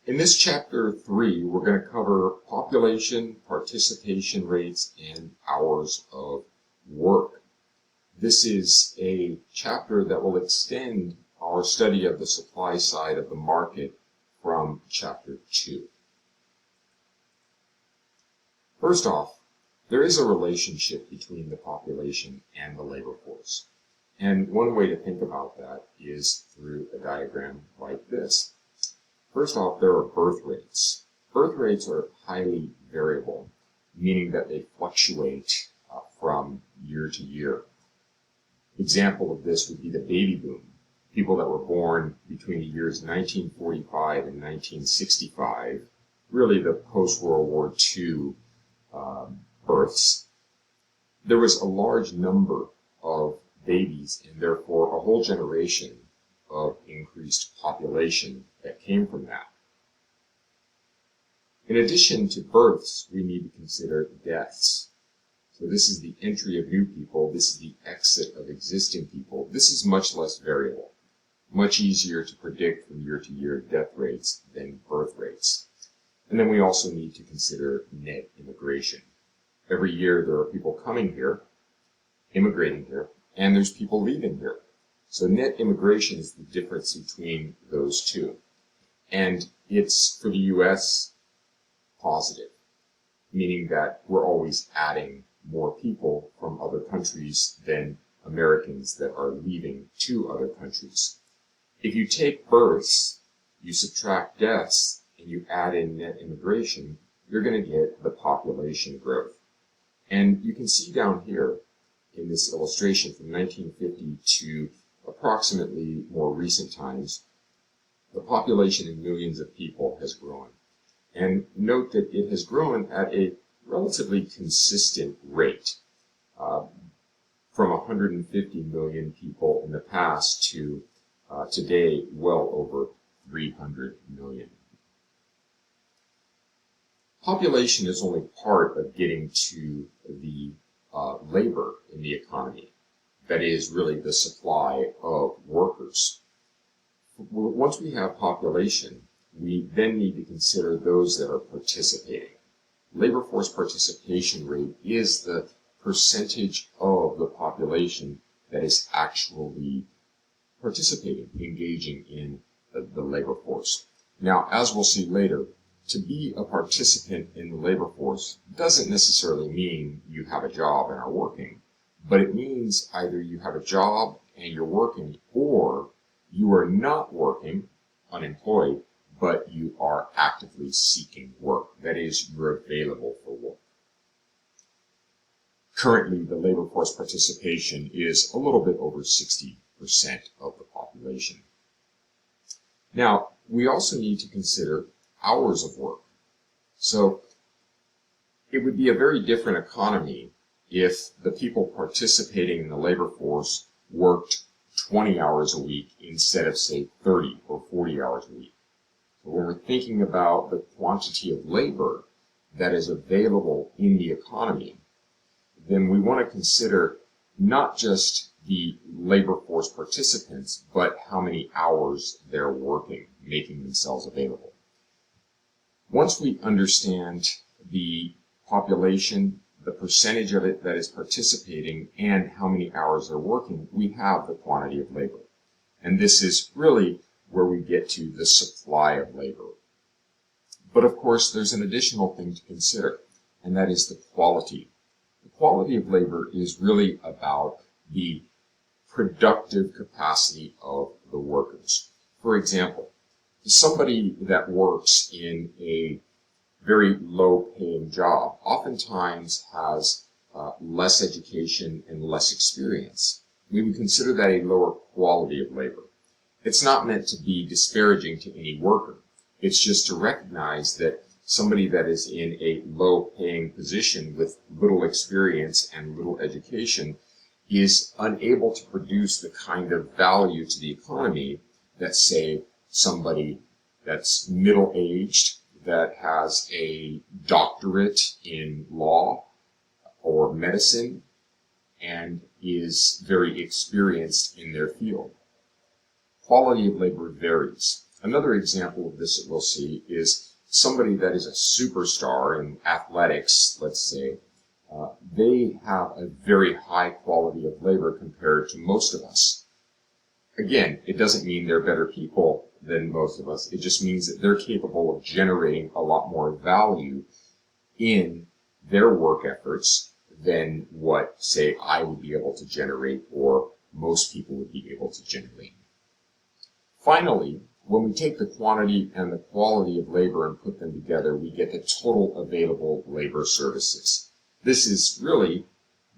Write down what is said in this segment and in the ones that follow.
In this chapter 3, we're going to cover population, participation rates, and hours of work. This is a chapter that will extend our study of the supply side of the market from chapter 2. First off, there is a relationship between the population and the labor force. And one way to think about that is through a diagram like this. First off, there are birth rates. Birth rates are highly variable, meaning that they fluctuate from year to year. Example of this would be the baby boom. People that were born between the years 1945 and 1965, really the post-World War II births. There was a large number of babies and therefore a whole generation of increased population that came from that. In addition to births, we need to consider deaths. So this is the entry of new people, this is the exit of existing people. This is much less variable, much easier to predict from year to year death rates than birth rates. And then we also need to consider net immigration. Every year there are people coming here, immigrating here, and there's people leaving here. So net immigration is the difference between those two. And it's, for the U.S., positive, meaning that we're always adding more people from other countries than Americans that are leaving to other countries. If you take births, you subtract deaths, and you add in net immigration, you're going to get the population growth. And you can see down here in this illustration from 1950 to approximately more recent times, the population in millions of people has grown. And note that it has grown at a relatively consistent rate, from 150 million people in the past to today well over 300 million. Population is only part of getting to the labor in the economy. That is really the supply of workers. Once we have population, we then need to consider those that are participating. Labor force participation rate is the percentage of the population that is actually participating, engaging in the labor force. Now, as we'll see later, to be a participant in the labor force doesn't necessarily mean you have a job and are working, but it means either you have a job and you're working, or you are not working, unemployed, but you are actively seeking work. That is, you're available for work. Currently, the labor force participation is a little bit over 60% of the population. Now, we also need to consider hours of work. So, it would be a very different economy if the people participating in the labor force worked 20 hours a week instead of, say, 30 or 40 hours a week. So when we're thinking about the quantity of labor that is available in the economy, then we want to consider not just the labor force participants, but how many hours they're working, making themselves available. Once we understand the population, the percentage of it that is participating, and how many hours they're working, we have the quantity of labor. And this is really where we get to the supply of labor. But of course, there's an additional thing to consider, and that is the quality. The quality of labor is really about the productive capacity of the workers. For example, somebody that works in a very low-paying job oftentimes has less education and less experience. We would consider that a lower quality of labor. It's not meant to be disparaging to any worker. It's just to recognize that somebody that is in a low-paying position with little experience and little education is unable to produce the kind of value to the economy that, say, somebody that's middle-aged, that has a doctorate in law or medicine, and is very experienced in their field. Quality of labor varies. Another example of this that we'll see is somebody that is a superstar in athletics, let's say. They have a very high quality of labor compared to most of us. Again, it doesn't mean they're better people than most of us. It just means that they're capable of generating a lot more value in their work efforts than what, say, I would be able to generate or most people would be able to generate. Finally, when we take the quantity and the quality of labor and put them together, we get the total available labor services. This is really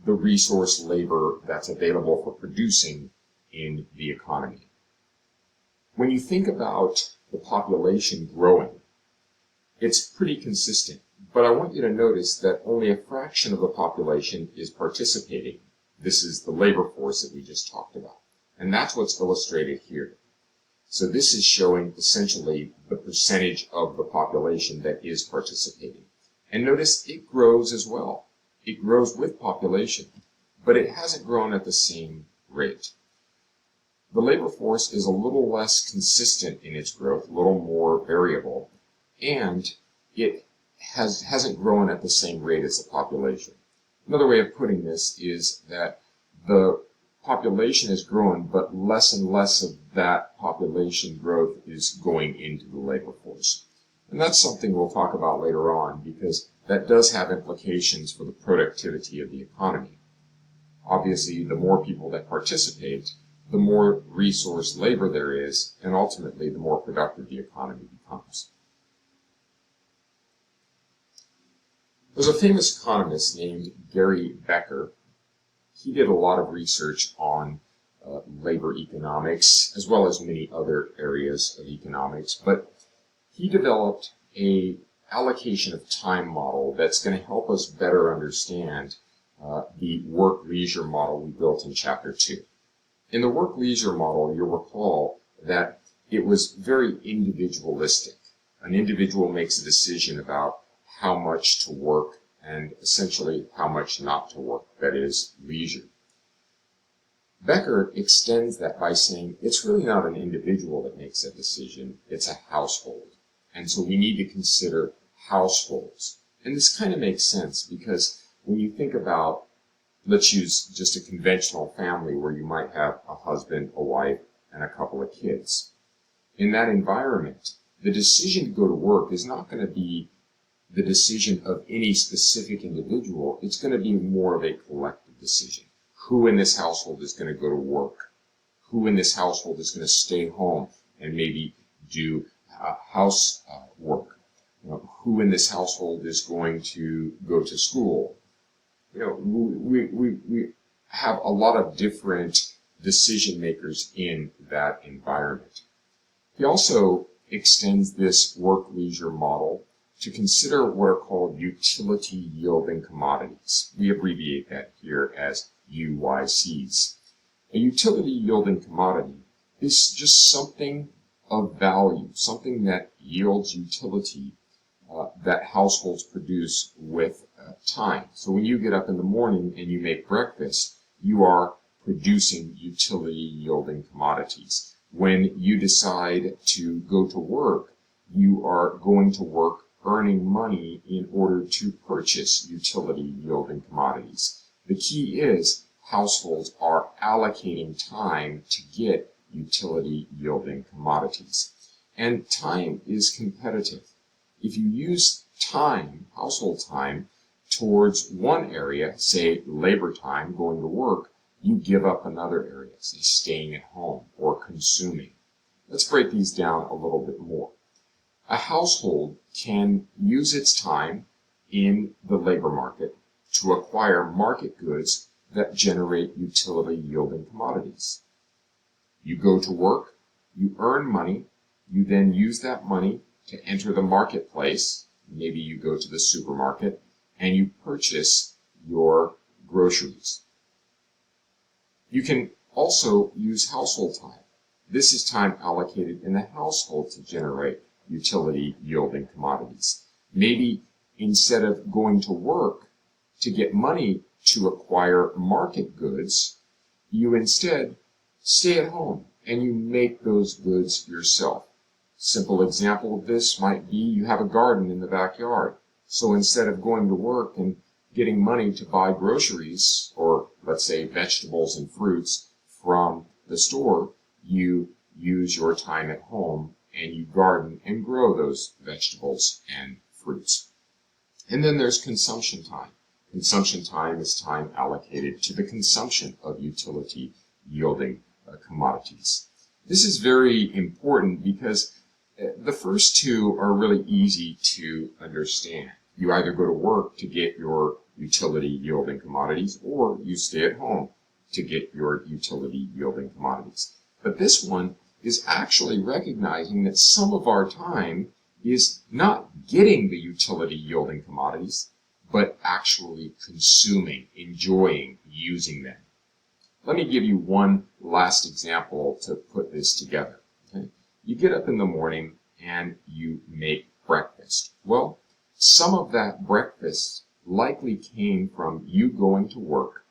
the resource labor that's available for producing in the economy. When you think about the population growing, it's pretty consistent, but I want you to notice that only a fraction of the population is participating. This is the labor force that we just talked about, and that's what's illustrated here. So this is showing essentially the percentage of the population that is participating. And notice it grows as well. It grows with population, but it hasn't grown at the same rate. The labor force is a little less consistent in its growth, a little more variable, and it hasn't grown at the same rate as the population. Another way of putting this is that the population is growing, but less and less of that population growth is going into the labor force. And that's something we'll talk about later on, because that does have implications for the productivity of the economy. Obviously, the more people that participate, the more resource labor there is, and ultimately the more productive the economy becomes. There's a famous economist named Gary Becker. He did a lot of research on labor economics, as well as many other areas of economics, but he developed an allocation of time model that's going to help us better understand the work-leisure model we built in Chapter 2. In the work-leisure model, you'll recall that it was very individualistic. An individual makes a decision about how much to work and essentially how much not to work, that is, leisure. Becker extends that by saying it's really not an individual that makes that decision, it's a household. And so we need to consider households. And this kind of makes sense because when you think about, let's use just a conventional family where you might have a husband, a wife, and a couple of kids. In that environment, the decision to go to work is not going to be the decision of any specific individual. It's going to be more of a collective decision. Who in this household is going to go to work? Who in this household is going to stay home and maybe do house work? Who in this household is going to go to school? We have a lot of different decision makers in that environment. He also extends this work-leisure model to consider what are called utility-yielding commodities. We abbreviate that here as UYCs. A utility-yielding commodity is just something of value, something that yields utility that households produce with time. So when you get up in the morning and you make breakfast, you are producing utility-yielding commodities. When you decide to go to work, you are going to work earning money in order to purchase utility-yielding commodities. The key is households are allocating time to get utility-yielding commodities. And time is competitive. If you use time, household time, towards one area, say labor time, going to work, you give up another area, say staying at home or consuming. Let's break these down a little bit more. A household can use its time in the labor market to acquire market goods that generate utility-yielding commodities. You go to work, you earn money, you then use that money to enter the marketplace. Maybe you go to the supermarket and you purchase your groceries. You can also use household time. This is time allocated in the household to generate utility-yielding commodities. Maybe instead of going to work to get money to acquire market goods, you instead stay at home and you make those goods yourself. Simple example of this might be you have a garden in the backyard. So instead of going to work and getting money to buy groceries, or let's say vegetables and fruits from the store, you use your time at home and you garden and grow those vegetables and fruits. And then there's consumption time. Consumption time is time allocated to the consumption of utility yielding commodities. This is very important because the first two are really easy to understand. You either go to work to get your utility yielding commodities, or you stay at home to get your utility yielding commodities. But this one is actually recognizing that some of our time is not getting the utility yielding commodities, but actually consuming, enjoying, using them. Let me give you one last example to put this together. Okay? You get up in the morning and you make breakfast. Well, some of that breakfast likely came from you going to work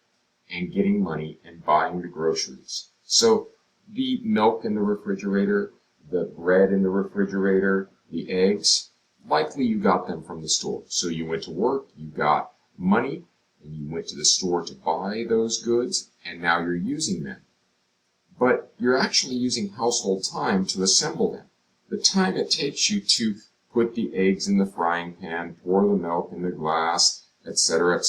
and getting money and buying the groceries. So the milk in the refrigerator, the bread in the refrigerator, the eggs, likely you got them from the store. So you went to work, you got money, and you went to the store to buy those goods, and now you're using them. But you're actually using household time to assemble them. The time it takes you to put the eggs in the frying pan, pour the milk in the glass, etc.,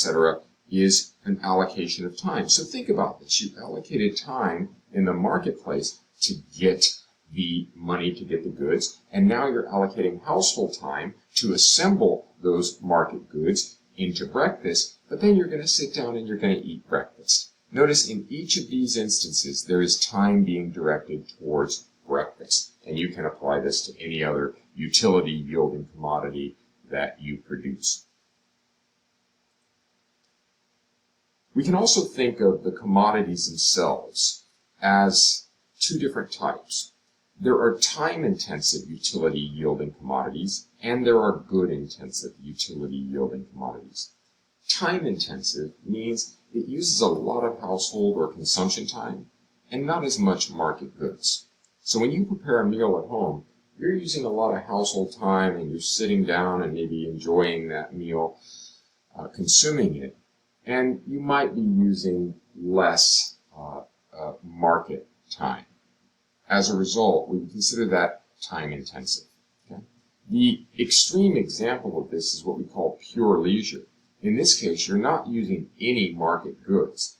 is an allocation of time. So think about this. You allocated time in the marketplace to get the money to get the goods, and now you're allocating household time to assemble those market goods into breakfast, but then you're going to sit down and you're going to eat breakfast. Notice in each of these instances, there is time being directed towards breakfast, and you can apply this to any other utility yielding commodity that you produce. We can also think of the commodities themselves as two different types. There are time-intensive utility-yielding commodities, and there are good-intensive utility-yielding commodities. Time-intensive means it uses a lot of household or consumption time, and not as much market goods. So when you prepare a meal at home, you're using a lot of household time, and you're sitting down and maybe enjoying that meal, consuming it, and you might be using less market time. As a result, we consider that time intensive. Okay? The extreme example of this is what we call pure leisure. In this case, you're not using any market goods.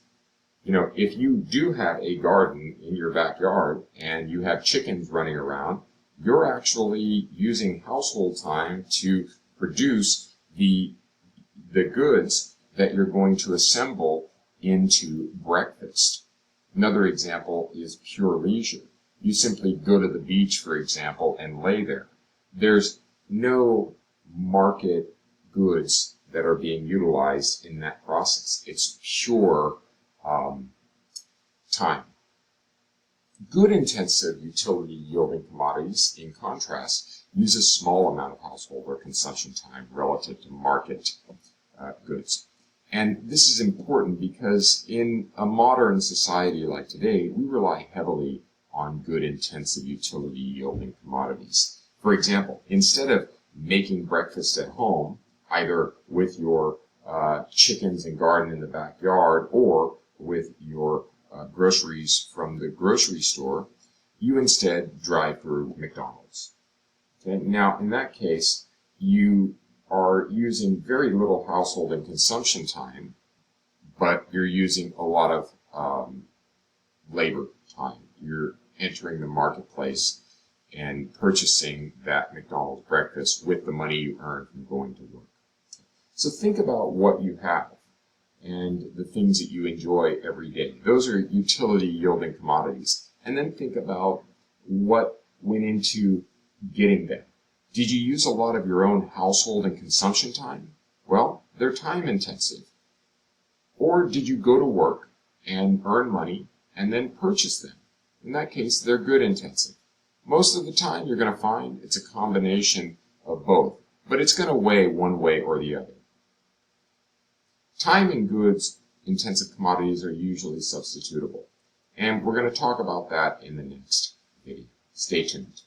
You know, if you do have a garden in your backyard and you have chickens running around, you're actually using household time to produce the goods that you're going to assemble into breakfast. Another example is pure leisure. You simply go to the beach, for example, and lay there. There's no market goods that are being utilized in that process. It's pure time. Good intensive utility yielding commodities, in contrast, use a small amount of household or consumption time relative to market goods. And this is important because in a modern society like today, we rely heavily on good intensive utility yielding commodities. For example, instead of making breakfast at home, either with your chickens and garden in the backyard or with your groceries from the grocery store, you instead drive through McDonald's. Okay? Now, in that case, you are using very little household and consumption time, but you're using a lot of labor time. You're entering the marketplace and purchasing that McDonald's breakfast with the money you earn from going to work. So think about what you have and the things that you enjoy every day. Those are utility yielding commodities. And then think about what went into getting them. Did you use a lot of your own household and consumption time? Well, they're time intensive. Or did you go to work and earn money and then purchase them? In that case, they're good intensive. Most of the time, you're going to find it's a combination of both, but it's going to weigh one way or the other. Time and goods intensive commodities are usually substitutable, and we're going to talk about that in the next video. Stay tuned.